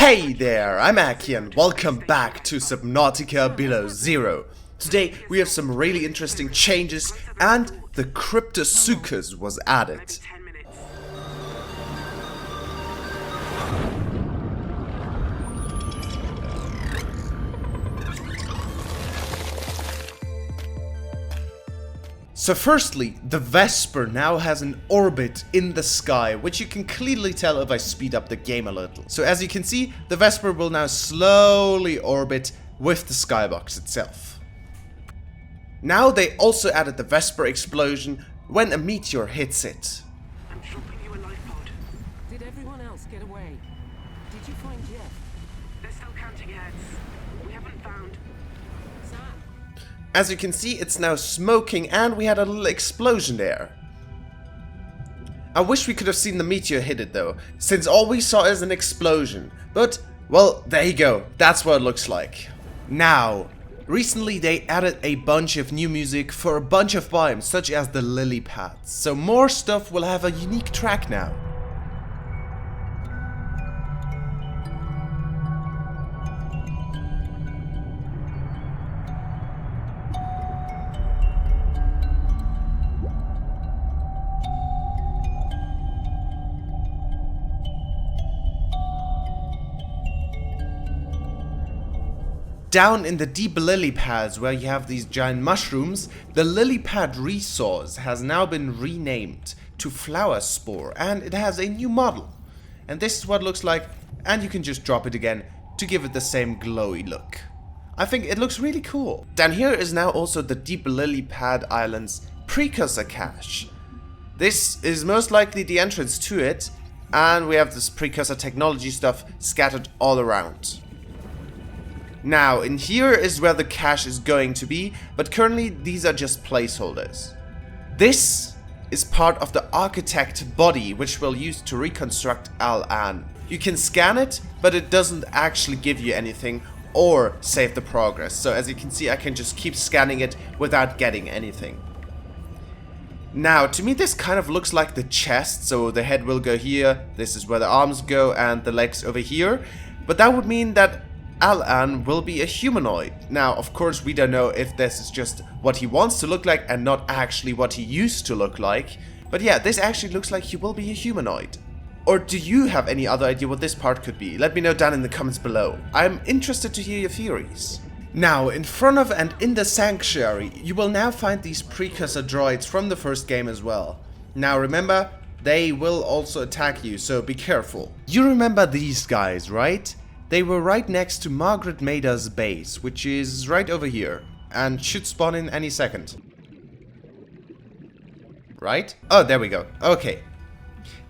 Hey there, I'm Aki and welcome back to Subnautica Below Zero. Today we have some really interesting changes and the Cryptosuchus was added. So firstly, the Vesper now has an orbit in the sky, which you can clearly tell if I speed up the game a little. So as you can see, the Vesper will now slowly orbit with the skybox itself. Now they also added the Vesper explosion when a meteor hits it. I'm dropping you a life pod. Did everyone else get away? Did you find Jeff? They're still counting heads. We haven't found. Sam? As you can see, it's now smoking and we had a little explosion there. I wish we could have seen the meteor hit it though, since all we saw is an explosion. But, well, there you go. That's what it looks like. Now, recently they added a bunch of new music for a bunch of biomes, such as the lily pads. So more stuff will have a unique track now. Down in the deep lily pads where you have these giant mushrooms, the lily pad resource has now been renamed to Flower Spore and it has a new model. And this is what it looks like, and you can just drop it again to give it the same glowy look. I think it looks really cool. Down here is now also the deep lily pad island's precursor cache. This is most likely the entrance to it, and we have this precursor technology stuff scattered all around. Now, in here is where the cache is going to be, but currently these are just placeholders. This is part of the architect body, which we'll use to reconstruct Al-An. You can scan it, but it doesn't actually give you anything or save the progress. So as you can see, I can just keep scanning it without getting anything. Now, to me this kind of looks like the chest, so the head will go here, this is where the arms go, and the legs over here. But that would mean that Al-An will be a humanoid. Now, of course, we don't know if this is just what he wants to look like and not actually what he used to look like. But yeah, this actually looks like he will be a humanoid. Or do you have any other idea what this part could be? Let me know down in the comments below. I'm interested to hear your theories. Now, in front of and in the sanctuary, you will now find these precursor droids from the first game as well. Now remember, they will also attack you, so be careful. You remember these guys, right? They were right next to Margaret Maida's base, which is right over here, and should spawn in any second. Right? Oh, there we go. Okay.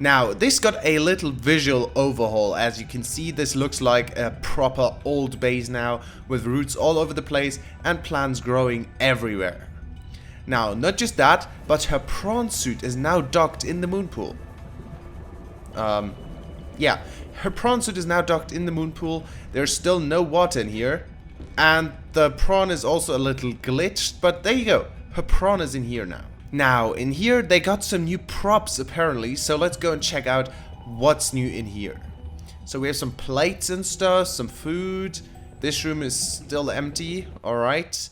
Now, this got a little visual overhaul. As you can see, this looks like a proper old base now, with roots all over the place and plants growing everywhere. Now, not just that, but her prawn suit is now docked in the moon pool. Yeah, her prawn suit is now docked in the moon pool. There's still no water in here. And the prawn is also a little glitched, but there you go. Her prawn is in here now. Now, in here they got some new props apparently, so let's go and check out what's new in here. So we have some plates and stuff, some food. This room is still empty, alright.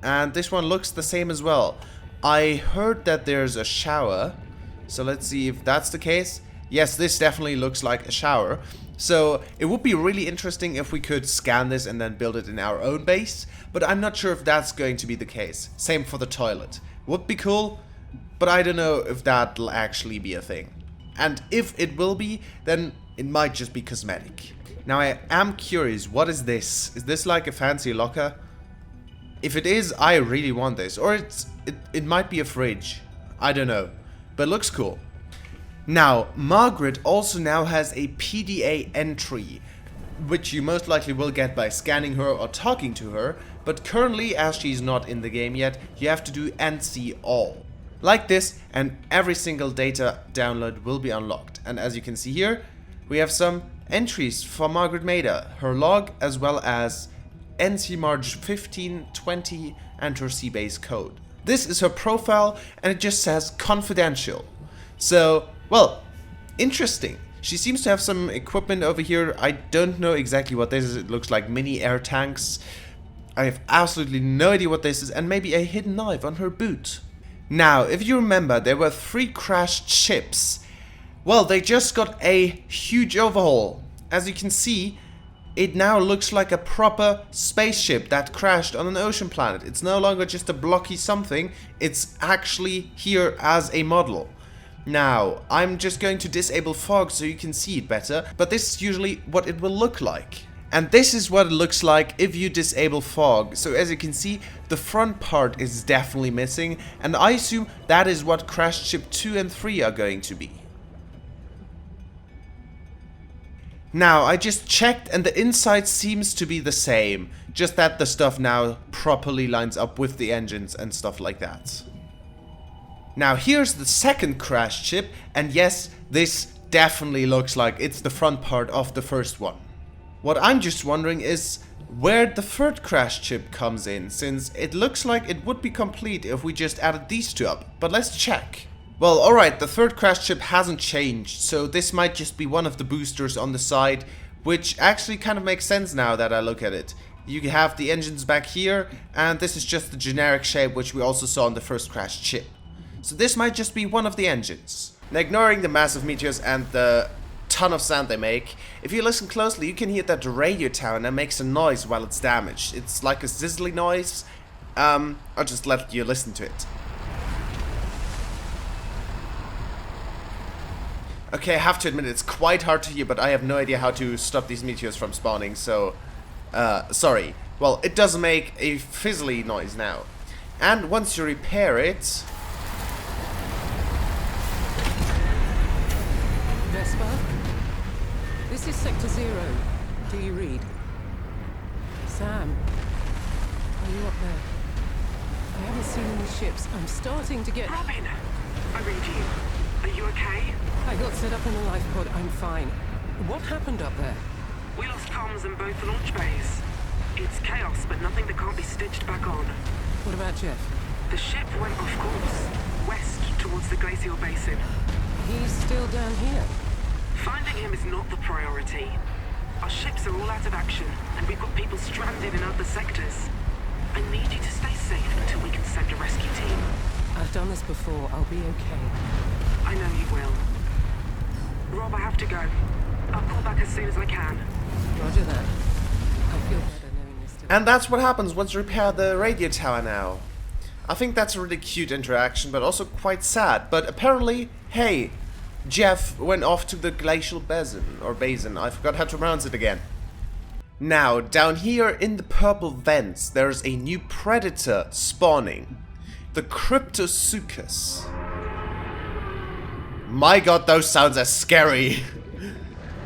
And this one looks the same as well. I heard that there's a shower, so let's see if that's the case. Yes, this definitely looks like a shower. So it would be really interesting if we could scan this and then build it in our own base. But I'm not sure if that's going to be the case. Same for the toilet. Would be cool, but I don't know if that'll actually be a thing. And if it will be, then it might just be cosmetic. Now I am curious, what is this? Is this like a fancy locker? If it is, I really want this. Or it might be a fridge. I don't know. But it looks cool. Now, Margaret also now has a PDA entry, which you most likely will get by scanning her or talking to her, but currently, as she's not in the game yet, you have to do NC all. Like this, and every single data download will be unlocked. And as you can see here, we have some entries for Margaret Maida, her log, as well as NC March 1520 and her C-base code. This is her profile, and it just says confidential. So, well, interesting. She seems to have some equipment over here. I don't know exactly what this is. It looks like mini air tanks. I have absolutely no idea what this is, and maybe a hidden knife on her boot. Now, if you remember, there were 3 crashed ships. Well, they just got a huge overhaul. As you can see, it now looks like a proper spaceship that crashed on an ocean planet. It's no longer just a blocky something, it's actually here as a model. Now, I'm just going to disable fog so you can see it better, but this is usually what it will look like. And this is what it looks like if you disable fog. So as you can see, the front part is definitely missing, and I assume that is what crashed ship 2 and 3 are going to be. Now, I just checked and the inside seems to be the same, just that the stuff now properly lines up with the engines and stuff like that. Now, here's the second crashed ship, and yes, this definitely looks like it's the front part of the first one. What I'm just wondering is where the third crashed ship comes in, since it looks like it would be complete if we just added these 2 up, but let's check. Well, alright, the third crashed ship hasn't changed, so this might just be one of the boosters on the side, which actually kind of makes sense now that I look at it. You have the engines back here, and this is just the generic shape which we also saw on the first crashed ship. So this might just be one of the engines. Now, ignoring the massive meteors and the ton of sound they make, if you listen closely you can hear that the radio tower now makes a noise while it's damaged. It's like a sizzly noise. I'll just let you listen to it. Okay, I have to admit it's quite hard to hear, but I have no idea how to stop these meteors from spawning, so sorry. Well, it does make a fizzly noise now. And once you repair it... Vesper? This is Sector 0. Do you read? Sam? Are you up there? I haven't seen any ships. I'm starting to get... Robin! I read you. Are you okay? I got set up in the life pod. I'm fine. What happened up there? We lost comms in both launch bays. It's chaos, but nothing that can't be stitched back on. What about Jeff? The ship went off course, west towards the glacial basin. He's still down here. Finding him is not the priority. Our ships are all out of action, and we've got people stranded in other sectors. I need you to stay safe until we can send a rescue team. I've done this before. I'll be okay. I know you will. Rob, I have to go. I'll call back as soon as I can. Roger that. I feel better knowing this. And that's what happens once you repair the radio tower now. I think that's a really cute interaction, but also quite sad. But apparently, hey, Jeff went off to the glacial basin, I forgot how to pronounce it again. Now, down here in the purple vents, there's a new predator spawning. The Cryptosuchus. My god, those sounds are scary.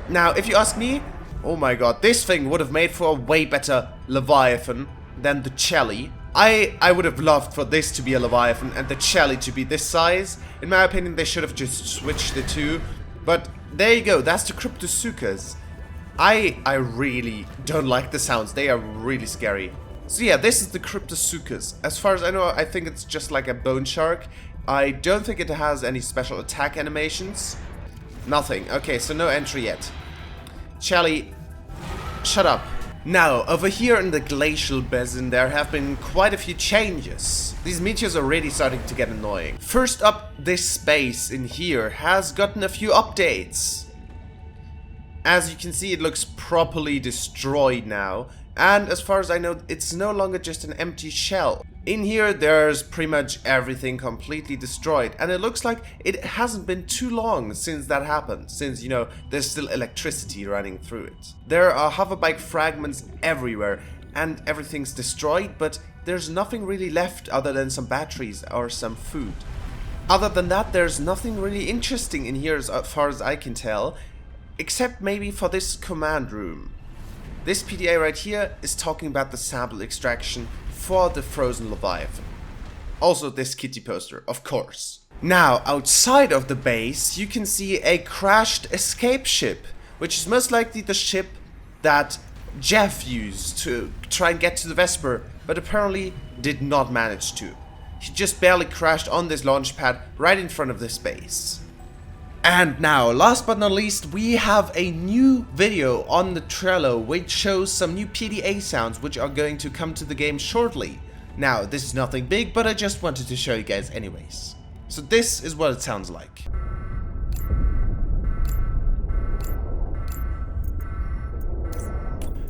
Now, if you ask me, oh my god, this thing would have made for a way better Leviathan than the Chelly. I would have loved for this to be a Leviathan and the Chelly to be this size. In my opinion, they should have just switched the two. But there you go, that's the Cryptosuchus. I really don't like the sounds, they are really scary. So yeah, this is the Cryptosuchus. As far as I know, I think it's just like a bone shark. I don't think it has any special attack animations. Nothing. Okay, so no entry yet. Chelly, shut up. Now, over here in the glacial basin, there have been quite a few changes. These meteors are really starting to get annoying. First up, this space in here has gotten a few updates. As you can see, it looks properly destroyed now. And as far as I know, it's no longer just an empty shell. In here, there's pretty much everything completely destroyed. And it looks like it hasn't been too long since that happened. Since, you know, there's still electricity running through it. There are hoverbike fragments everywhere. And everything's destroyed, but there's nothing really left other than some batteries or some food. Other than that, there's nothing really interesting in here as far as I can tell. Except maybe for this command room. This PDA right here is talking about the sample extraction for the frozen Leviathan. Also this kitty poster, of course. Now, outside of the base, you can see a crashed escape ship, which is most likely the ship that Jeff used to try and get to the Vesper, but apparently did not manage to. He just barely crashed on this launch pad right in front of this base. And now, last but not least, we have a new video on the Trello which shows some new PDA sounds which are going to come to the game shortly. Now, this is nothing big, but I just wanted to show you guys anyways. So this is what it sounds like.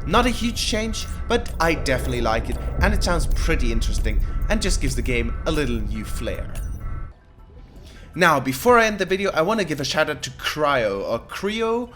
Not a huge change, but I definitely like it, and it sounds pretty interesting and just gives the game a little new flair. Now, before I end the video, I want to give a shout out to Cryo.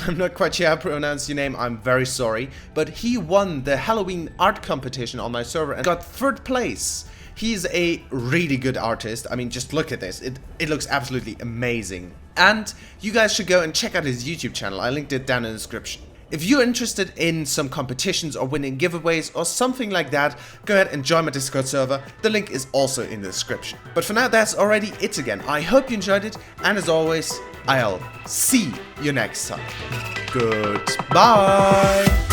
I'm not quite sure how to pronounce your name, I'm very sorry. But he won the Halloween art competition on my server and got 3rd place. He's a really good artist. I mean, just look at this. It looks absolutely amazing. And you guys should go and check out his YouTube channel. I linked it down in the description. If you're interested in some competitions or winning giveaways or something like that, go ahead and join my Discord server. The link is also in the description. But for now, that's already it again. I hope you enjoyed it, and as always, I'll see you next time. Goodbye!